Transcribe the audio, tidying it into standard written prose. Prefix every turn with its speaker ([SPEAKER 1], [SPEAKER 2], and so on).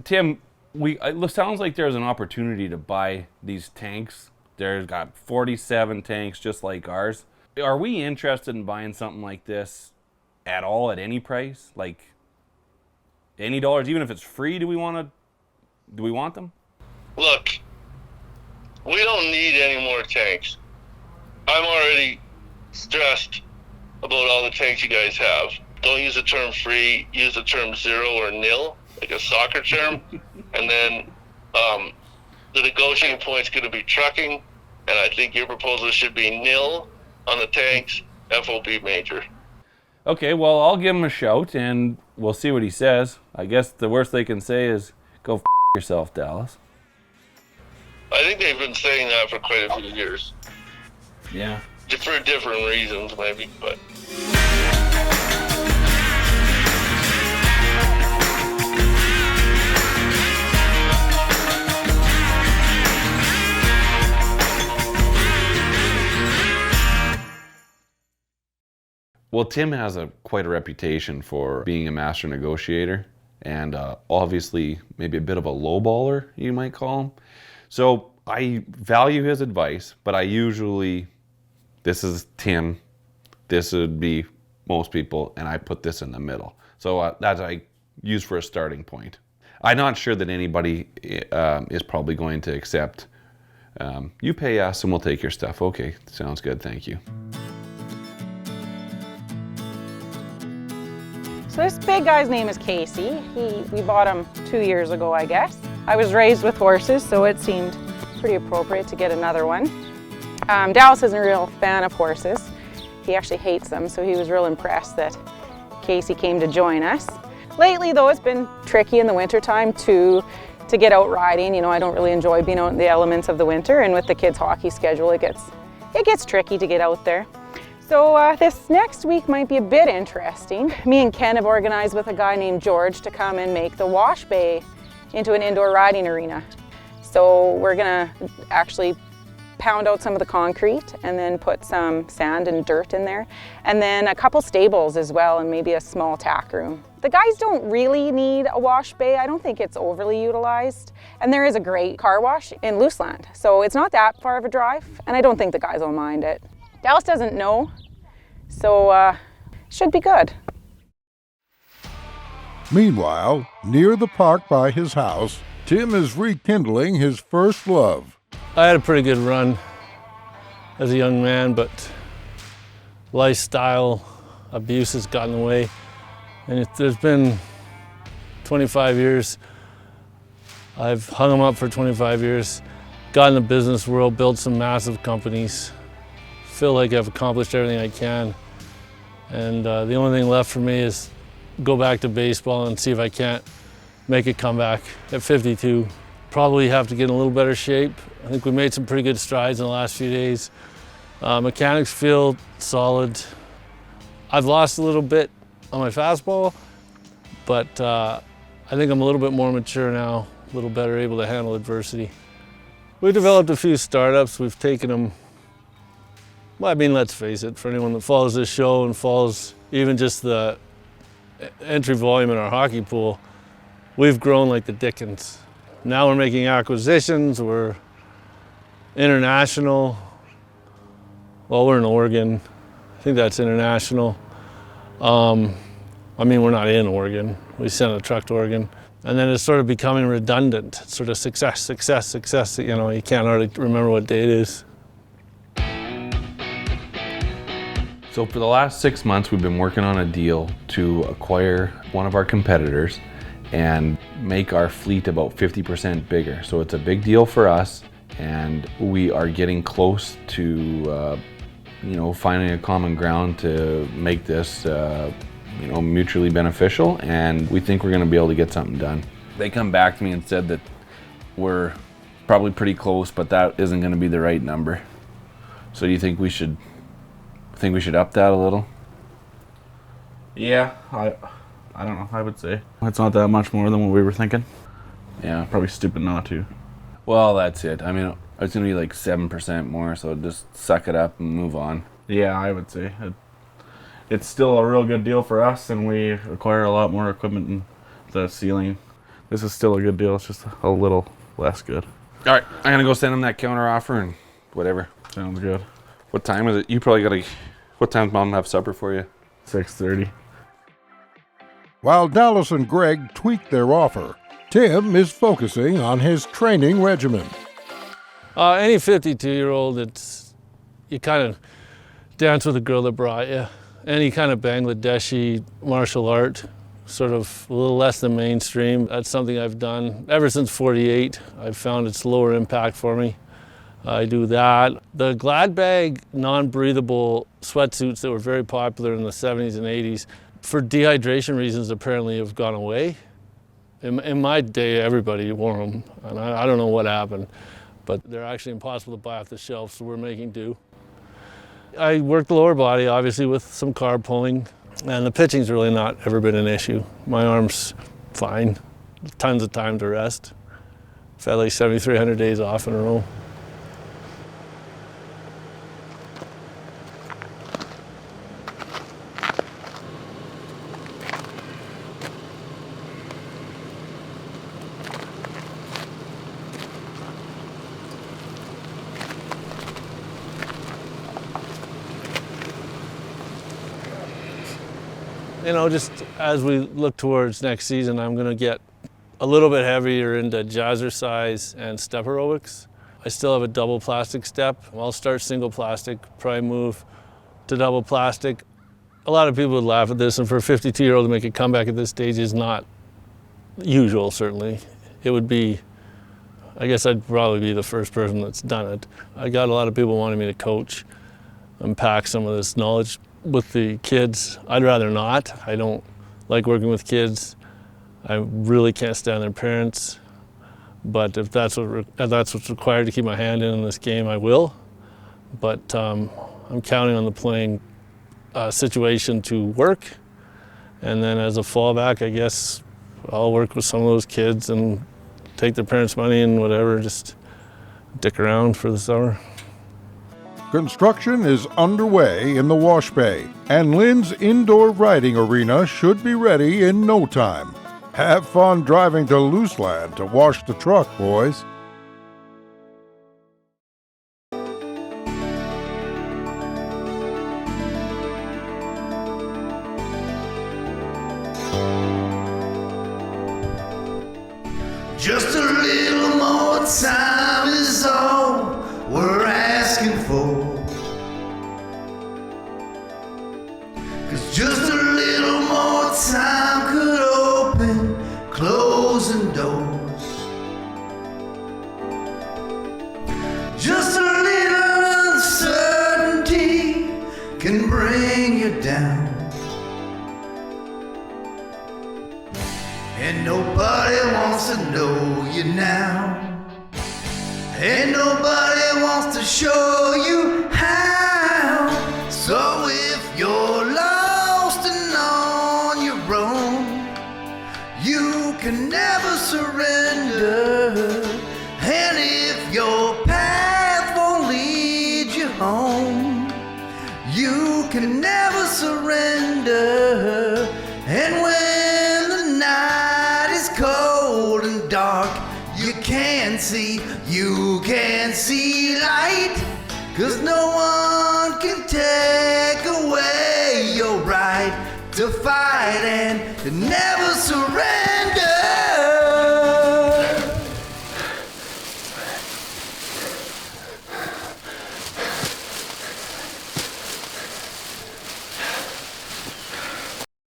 [SPEAKER 1] Tim, it sounds like there's an opportunity to buy these tanks. There's got 47 tanks just like ours. Are we interested in buying something like this at all at any price? Like any dollars, even if it's free, do we want them?
[SPEAKER 2] Look, we don't need any more tanks. I'm already stressed about all the tanks you guys have. Don't use the term free, use the term zero or nil, like a soccer term. And then the negotiating point's going to be trucking, and I think your proposal should be nil on the tanks, FOB major.
[SPEAKER 1] Okay, well, I'll give him a shout and we'll see what he says. I guess the worst they can say is go f yourself, Dallas.
[SPEAKER 2] I think they've been saying that for quite a few years.
[SPEAKER 1] Yeah.
[SPEAKER 2] For different reasons, maybe, but.
[SPEAKER 1] Well, Tim has quite a reputation for being a master negotiator and obviously maybe a bit of a lowballer, you might call him. So I value his advice, but this is Tim, this would be most people, and I put this in the middle. So that I use for a starting point. I'm not sure that anybody is probably going to accept, you pay us and we'll take your stuff. Okay, sounds good, thank you.
[SPEAKER 3] So this big guy's name is Casey. We bought him 2 years ago, I guess. I was raised with horses, so it seemed pretty appropriate to get another one. Dallas isn't a real fan of horses. He actually hates them, so he was real impressed that Casey came to join us. Lately, though, it's been tricky in the wintertime to get out riding. You know, I don't really enjoy being out in the elements of the winter, and with the kids' hockey schedule, it gets tricky to get out there. So this next week might be a bit interesting. Me and Ken have organized with a guy named George to come and make the wash bay into an indoor riding arena. So we're gonna actually pound out some of the concrete and then put some sand and dirt in there. And then a couple stables as well and maybe a small tack room. The guys don't really need a wash bay. I don't think it's overly utilized. And there is a great car wash in Luceland. So it's not that far of a drive and I don't think the guys will mind it. Dallas doesn't know, so should be good.
[SPEAKER 4] Meanwhile, near the park by his house, Tim is rekindling his first love.
[SPEAKER 5] I had a pretty good run as a young man, but lifestyle abuse has gotten in the way. And there's been 25 years. I've hung them up for 25 years, got in the business world, built some massive companies. Feel like I've accomplished everything I can. And the only thing left for me is go back to baseball and see if I can't make a comeback at 52. Probably have to get in a little better shape. I think we made some pretty good strides in the last few days. Mechanics feel solid. I've lost a little bit on my fastball, but I think I'm a little bit more mature now, a little better able to handle adversity. We've developed a few startups. We've taken them, well, I mean, let's face it, for anyone that follows this show and follows even just the entry volume in our hockey pool, we've grown like the dickens. Now we're making acquisitions, we're international. Well, we're in Oregon. I think that's international. I mean, we're not in Oregon. We sent a truck to Oregon. And then it's sort of becoming redundant. It's sort of success, success, success. You know, you can't hardly remember what day it is.
[SPEAKER 1] So for the last 6 months, we've been working on a deal to acquire one of our competitors and make our fleet about 50% bigger. So it's a big deal for us, and we are getting close to finding a common ground to make this mutually beneficial, and we think we're going to be able to get something done. They come back to me and said that we're probably pretty close, but that isn't going to be the right number. So do you think we should up that a little?
[SPEAKER 6] Yeah, I don't know, I would say it's not that much more than what we were thinking.
[SPEAKER 1] Yeah,
[SPEAKER 6] probably stupid not to.
[SPEAKER 1] Well, that's it. I mean, it's gonna be like 7% more, so just suck it up and move on.
[SPEAKER 6] Yeah, I would say it's still a real good deal for us, and we acquire a lot more equipment in the ceiling. This is still a good deal. It's just a little less good.
[SPEAKER 1] All right, I'm gonna go send him that counter offer and whatever.
[SPEAKER 6] Sounds good.
[SPEAKER 1] What time is it? You probably gotta. What time's Mom have supper for you?
[SPEAKER 6] 6:30.
[SPEAKER 4] While Dallas and Greg tweak their offer, Tim is focusing on his training regimen.
[SPEAKER 5] Any 52-year-old, you kind of dance with the girl that brought you. Any kind of Bangladeshi martial art, sort of a little less than mainstream. That's something I've done ever since 48. I've found it's lower impact for me. I do that. The Glad Bag non-breathable sweatsuits that were very popular in the 70s and 80s, for dehydration reasons, apparently have gone away. In my day, everybody wore them, and I don't know what happened, but they're actually impossible to buy off the shelf, so we're making do. I work the lower body, obviously, with some carb pulling, and the pitching's really not ever been an issue. My arm's fine, tons of time to rest. I've had like 7,300 days off in a row. You know, just as we look towards next season, I'm going to get a little bit heavier into jazzercise and step aerobics. I still have a double plastic step. I'll start single plastic, probably move to double plastic. A lot of people would laugh at this, and for a 52-year-old to make a comeback at this stage is not usual, certainly. It would be, I guess I'd probably be the first person that's done it. I got a lot of people wanting me to coach, unpack some of this knowledge with the kids. I'd rather not. I don't like working with kids. I really can't stand their parents. But if that's what's required to keep my hand in this game, I will. But I'm counting on the playing situation to work. And then as a fallback, I guess I'll work with some of those kids and take their parents' money and whatever, just dick around for the summer.
[SPEAKER 4] Construction is underway in the wash bay, and Lynn's indoor riding arena should be ready in no time. Have fun driving to Looseland to wash the truck, boys.
[SPEAKER 7] Just a little more time is all we're asking for. 'Cause just a little more time could open closing doors. Just a little uncertainty can bring you down. And nobody wants to know you now. And nobody wants to show you how. So if you're lost and on your own, you can never surrender. And if your path won't lead you home, you can never surrender. And when the night is cold and dark, you can't see light. 'Cause no one can take away your right to fight and to never surrender.